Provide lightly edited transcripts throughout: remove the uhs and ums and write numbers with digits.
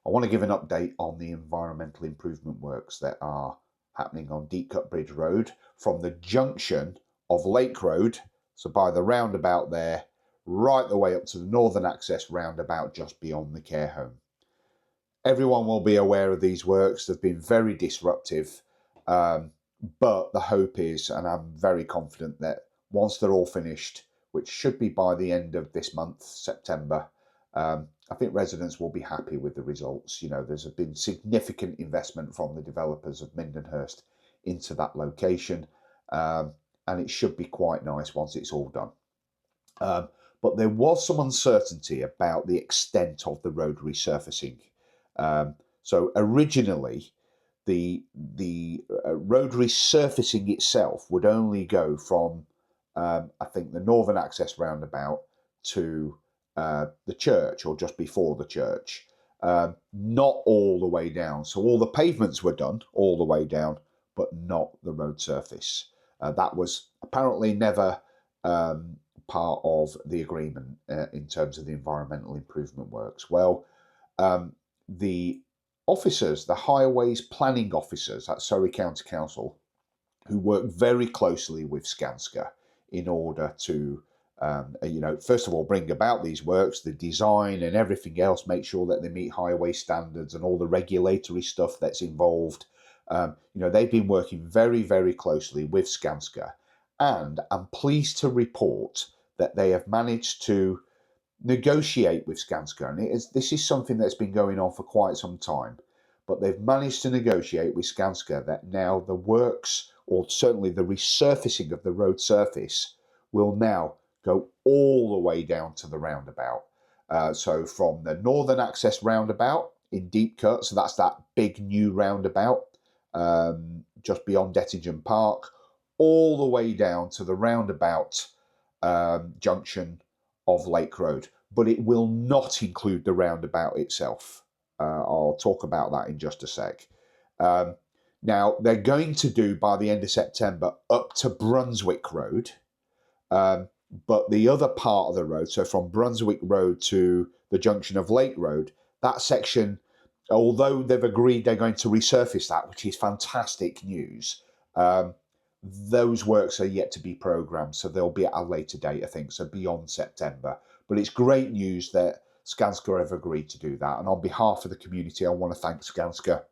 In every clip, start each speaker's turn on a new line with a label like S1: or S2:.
S1: I want to give an update on the environmental improvement works that are happening on Deepcut Bridge Road from the junction of Lake Road, so by the roundabout there, right the way up to the northern access roundabout just beyond the care home. Everyone will be aware of these works. They've been very disruptive, but the hope is, and I'm very confident that once they're all finished, which should be by the end of this month, September, I think residents will be happy with the results. You know, there's been significant investment from the developers of Mindenhurst into that location, and it should be quite nice once it's all done. But there was some uncertainty about the extent of the road resurfacing. So originally, the road resurfacing itself would only go from, I think, the northern access roundabout to the church, or just before the church, not all the way down. So all the pavements were done all the way down, but not the road surface. That was apparently never part of the agreement in terms of the environmental improvement works. Well, the officers, the highways planning officers at Surrey County Council, who work very closely with Skanska in order to, first of all, bring about these works, the design and everything else, make sure that they meet highway standards and all the regulatory stuff that's involved. They've been working very, very closely with Skanska, and I'm pleased to report that they have managed to negotiate with Skanska, and this is something that's been going on for quite some time, but they've managed to negotiate with Skanska that now the works, or certainly the resurfacing of the road surface, will now go all the way down to the roundabout. So from the northern access roundabout in Deepcut, so that's that big new roundabout just beyond Dettingen Park, all the way down to the roundabout junction of Lake Road, but it will not include the roundabout itself. I'll talk about that in just a sec. Now, they're going to do, by the end of September, up to Brunswick Road, but the other part of the road, so from Brunswick Road to the junction of Lake Road, that section, although they've agreed they're going to resurface that, which is fantastic news, those works are yet to be programmed, so they'll be at a later date, I think, so beyond September. But it's great news that Skanska have agreed to do that. And on behalf of the community, I want to thank Skanska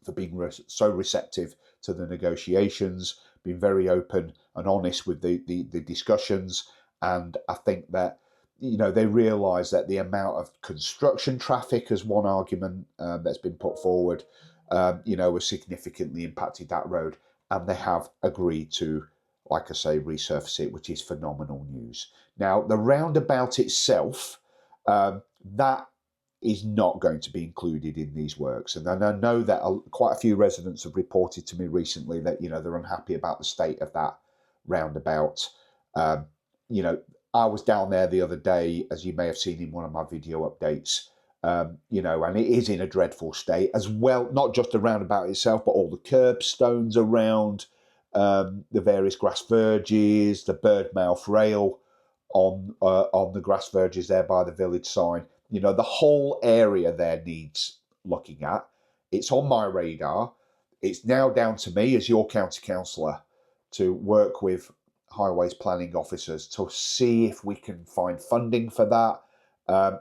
S1: for being so receptive to the negotiations, being very open and honest with the discussions. And I think that, they realise that the amount of construction traffic, as one argument that's been put forward, has significantly impacted that road. And they have agreed to, like I say, resurface it, which is phenomenal news. Now, the roundabout itself, that is not going to be included in these works. And I know that quite a few residents have reported to me recently that, they're unhappy about the state of that roundabout. I was down there the other day, as you may have seen in one of my video updates, and it is in a dreadful state as well, not just the roundabout itself, but all the curbstones around, the various grass verges, the birdmouth rail on the grass verges there by the village sign. The whole area there needs looking at. It's on my radar. It's now down to me as your county councillor to work with highways planning officers to see if we can find funding for that.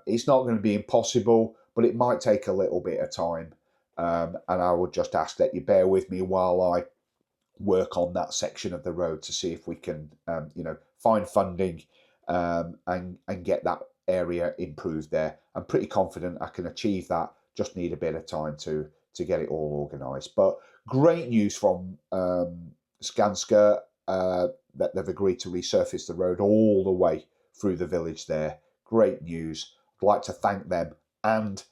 S1: It's not going to be impossible, but it might take a little bit of time. And I would just ask that you bear with me while I work on that section of the road to see if we can, find funding and get that area improved there. I'm pretty confident I can achieve that. Just need a bit of time to get it all organised. But great news from Skanska that they've agreed to resurface the road all the way through the village there. Great news. I'd like to thank them and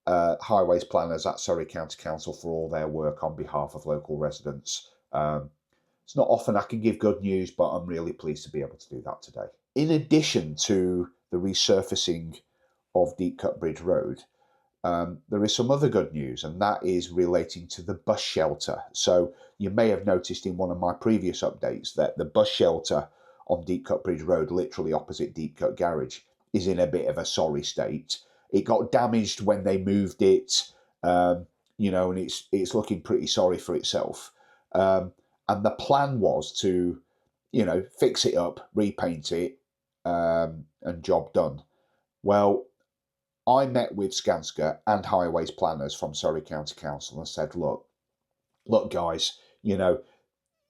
S1: highways planners at Surrey County Council for all their work on behalf of local residents. It's not often I can give good news, but I'm really pleased to be able to do that today. In addition to the resurfacing of Deepcut Bridge Road, there is some other good news, and that is relating to the bus shelter. So you may have noticed in one of my previous updates that the bus shelter on Deepcut Bridge Road, literally opposite Deepcut Garage, is in a bit of a sorry state. it got damaged when they moved it, you know, and it's looking pretty sorry for itself. And the plan was to, you know, fix it up, repaint it, and job done. Well, I met with Skanska and highways planners from Surrey County Council and said, look, guys, you know,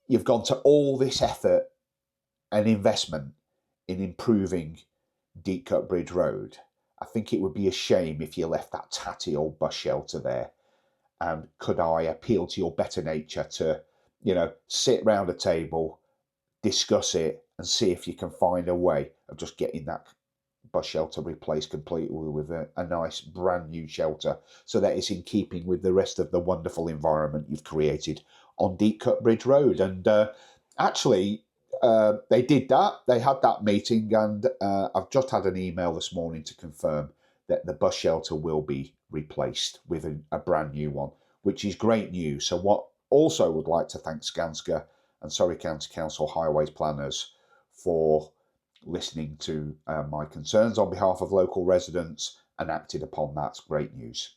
S1: you've gone to all this effort and investment in improving Deepcut Bridge Road. I think it would be a shame if you left that tatty old bus shelter there. And could I appeal to your better nature to, you know, sit round a table, discuss it, and see if you can find a way of just getting that bus shelter replaced completely with a nice brand new shelter, so that it's in keeping with the rest of the wonderful environment you've created on Deepcut Bridge Road. And actually, they did that. They had that meeting, and I've just had an email this morning to confirm that the bus shelter will be replaced with a brand new one, which is great news. So what also would like to thank Skanska and Surrey County Council highways planners for listening to my concerns on behalf of local residents and acted upon that. Great news.